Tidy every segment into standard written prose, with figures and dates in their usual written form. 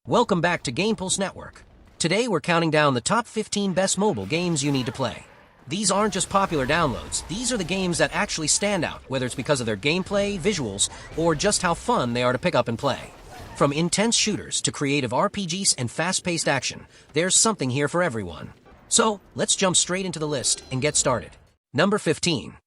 Welcome back to GamePulse Network. Today we're counting down the top 15 best mobile games you need to play. These aren't just popular downloads, these are the games that actually stand out, whether it's because of their gameplay, visuals, or just how fun they are to pick up and play. From intense shooters to creative RPGs and fast-paced action, there's something here for everyone. So, let's jump straight into the list and get started. Number 15.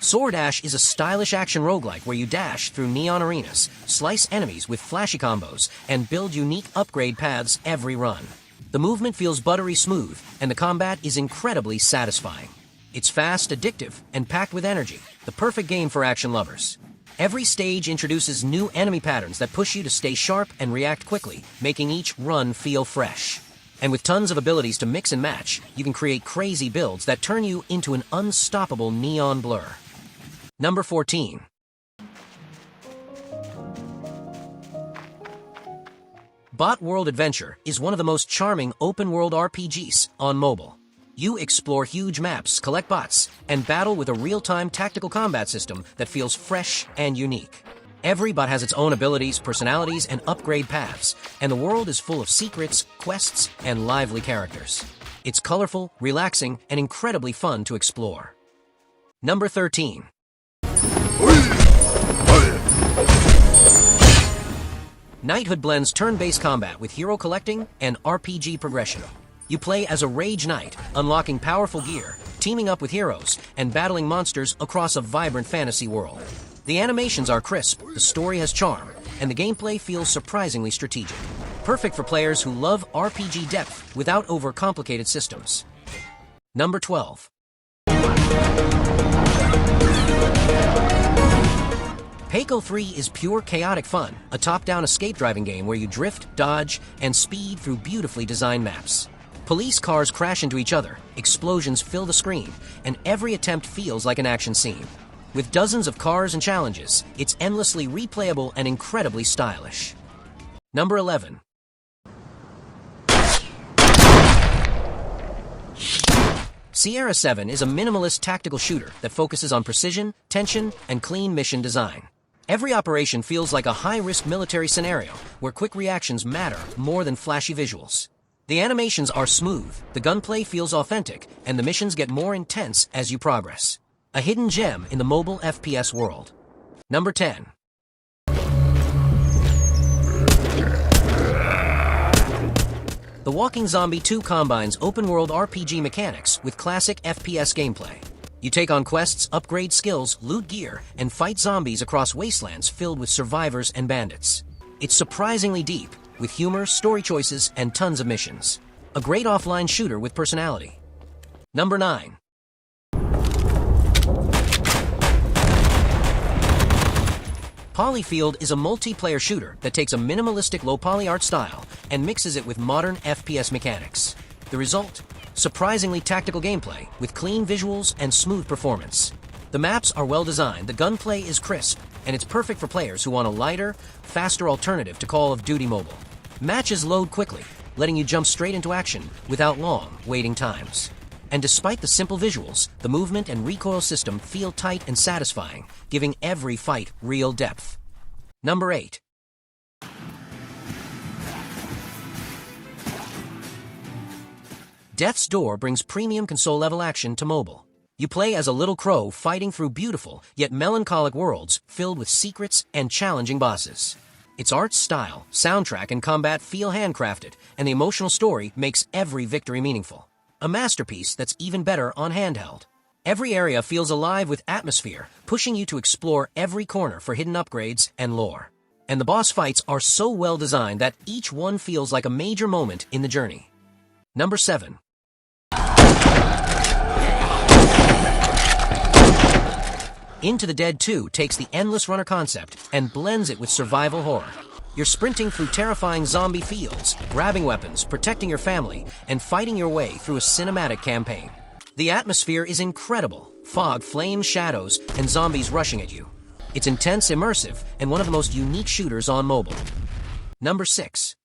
Swordash is a stylish action roguelike where you dash through neon arenas, slice enemies with flashy combos, and build unique upgrade paths every run. The movement feels buttery smooth, and the combat is incredibly satisfying. It's fast, addictive, and packed with energy, the perfect game for action lovers. Every stage introduces new enemy patterns that push you to stay sharp and react quickly, making each run feel fresh. And with tons of abilities to mix and match, you can create crazy builds that turn you into an unstoppable neon blur. Number 14. Botworld Adventure is one of the most charming open-world RPGs on mobile. You explore huge maps, collect bots, and battle with a real-time tactical combat system that feels fresh and unique. Every bot has its own abilities, personalities, and upgrade paths, and the world is full of secrets, quests, and lively characters. It's colorful, relaxing, and incredibly fun to explore. Number 13. Knighthood blends turn-based combat with hero collecting and RPG progression. You play as a Rage Knight, unlocking powerful gear, teaming up with heroes, and battling monsters across a vibrant fantasy world. The animations are crisp, the story has charm, and the gameplay feels surprisingly strategic. Perfect for players who love RPG depth without overcomplicated systems. Number 12. Pako 3 is pure chaotic fun, a top-down escape driving game where you drift, dodge, and speed through beautifully designed maps. Police cars crash into each other, explosions fill the screen, and every attempt feels like an action scene. With dozens of cars and challenges, it's endlessly replayable and incredibly stylish. Number 11. Sierra 7 is a minimalist tactical shooter that focuses on precision, tension, and clean mission design. Every operation feels like a high-risk military scenario where quick reactions matter more than flashy visuals. The animations are smooth, the gunplay feels authentic, and the missions get more intense as you progress. A hidden gem in the mobile FPS world. Number 10. The Walking Zombie 2 combines open-world RPG mechanics with classic FPS gameplay. You take on quests, upgrade skills, loot gear, and fight zombies across wastelands filled with survivors and bandits. It's surprisingly deep, with humor, story choices, and tons of missions. A great offline shooter with personality. Number 9. Polyfield is a multiplayer shooter that takes a minimalistic low-poly art style and mixes it with modern FPS mechanics. The result? Surprisingly tactical gameplay with clean visuals and smooth performance. The maps are well designed, the gunplay is crisp, and it's perfect for players who want a lighter, faster alternative to Call of Duty Mobile. Matches load quickly, letting you jump straight into action without long waiting times. And despite the simple visuals, the movement and recoil system feel tight and satisfying, giving every fight real depth. Number 8. Death's Door brings premium console-level action to mobile. You play as a little crow fighting through beautiful, yet melancholic worlds filled with secrets and challenging bosses. Its art style, soundtrack, and combat feel handcrafted, and the emotional story makes every victory meaningful. A masterpiece that's even better on handheld. Every area feels alive with atmosphere, pushing you to explore every corner for hidden upgrades and lore. And the boss fights are so well designed that each one feels like a major moment in the journey. Number 7. Into the Dead 2 takes the endless runner concept and blends it with survival horror. You're sprinting through terrifying zombie fields, grabbing weapons, protecting your family, and fighting your way through a cinematic campaign. The atmosphere is incredible. Fog, flames, shadows, and zombies rushing at you. It's intense, immersive, and one of the most unique shooters on mobile. Number 6.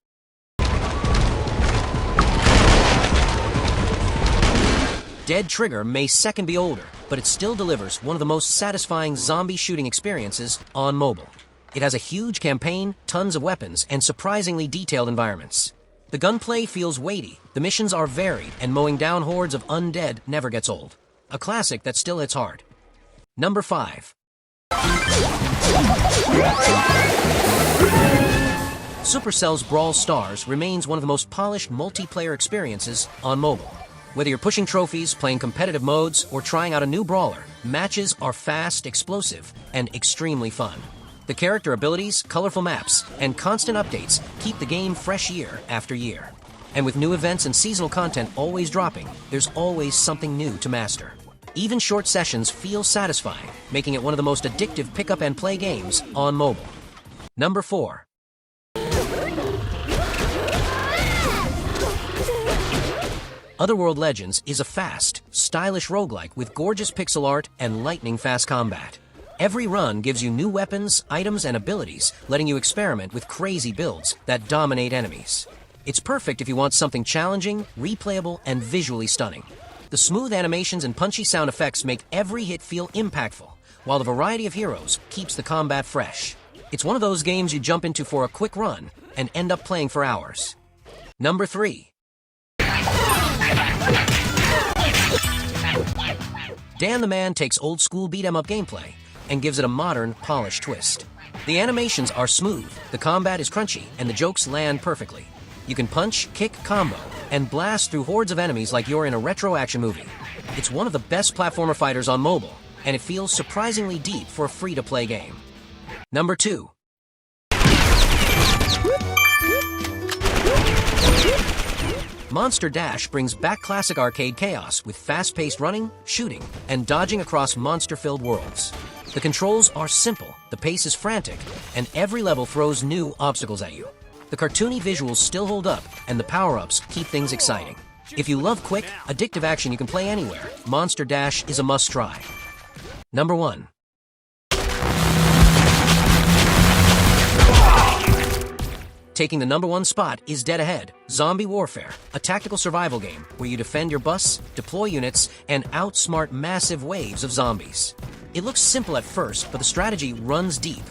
Dead Trigger may second be older, but it still delivers one of the most satisfying zombie shooting experiences on mobile. It has a huge campaign, tons of weapons, and surprisingly detailed environments. The gunplay feels weighty, the missions are varied, and mowing down hordes of undead never gets old. A classic that still hits hard. Number 5. Supercell's Brawl Stars remains one of the most polished multiplayer experiences on mobile. Whether you're pushing trophies, playing competitive modes, or trying out a new brawler, matches are fast, explosive, and extremely fun. The character abilities, colorful maps, and constant updates keep the game fresh year after year. And with new events and seasonal content always dropping, there's always something new to master. Even short sessions feel satisfying, making it one of the most addictive pick-up and play games on mobile. Number 4. Otherworld Legends is a fast, stylish roguelike with gorgeous pixel art and lightning-fast combat. Every run gives you new weapons, items, and abilities, letting you experiment with crazy builds that dominate enemies. It's perfect if you want something challenging, replayable, and visually stunning. The smooth animations and punchy sound effects make every hit feel impactful, while the variety of heroes keeps the combat fresh. It's one of those games you jump into for a quick run and end up playing for hours. Number 3. Dan the Man takes old-school beat-em-up gameplay and gives it a modern, polished twist. The animations are smooth, the combat is crunchy, and the jokes land perfectly. You can punch, kick, combo, and blast through hordes of enemies like you're in a retro action movie. It's one of the best platformer fighters on mobile, and it feels surprisingly deep for a free-to-play game. Number 2. Monster Dash brings back classic arcade chaos with fast-paced running, shooting, and dodging across monster-filled worlds. The controls are simple, the pace is frantic, and every level throws new obstacles at you. The cartoony visuals still hold up, and the power-ups keep things exciting. If you love quick, addictive action you can play anywhere, Monster Dash is a must-try. Number 1. Taking the number 1 spot is Dead Ahead, Zombie Warfare, a tactical survival game where you defend your bus, deploy units, and outsmart massive waves of zombies. It looks simple at first, but the strategy runs deep.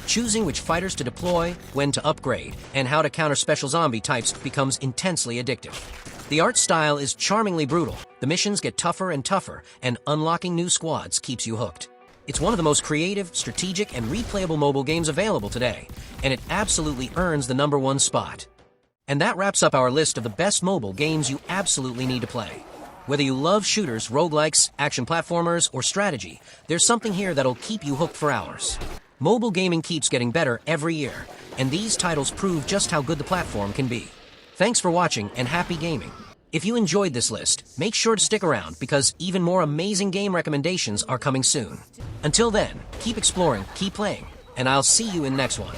Choosing which fighters to deploy, when to upgrade, and how to counter special zombie types becomes intensely addictive. The art style is charmingly brutal, the missions get tougher and tougher, and unlocking new squads keeps you hooked. It's one of the most creative, strategic, and replayable mobile games available today, and it absolutely earns the number 1 spot. And that wraps up our list of the best mobile games you absolutely need to play. Whether you love shooters, roguelikes, action platformers, or strategy, there's something here that'll keep you hooked for hours. Mobile gaming keeps getting better every year, and these titles prove just how good the platform can be. Thanks for watching, and happy gaming! If you enjoyed this list, make sure to stick around because even more amazing game recommendations are coming soon. Until then, keep exploring, keep playing, and I'll see you in the next one.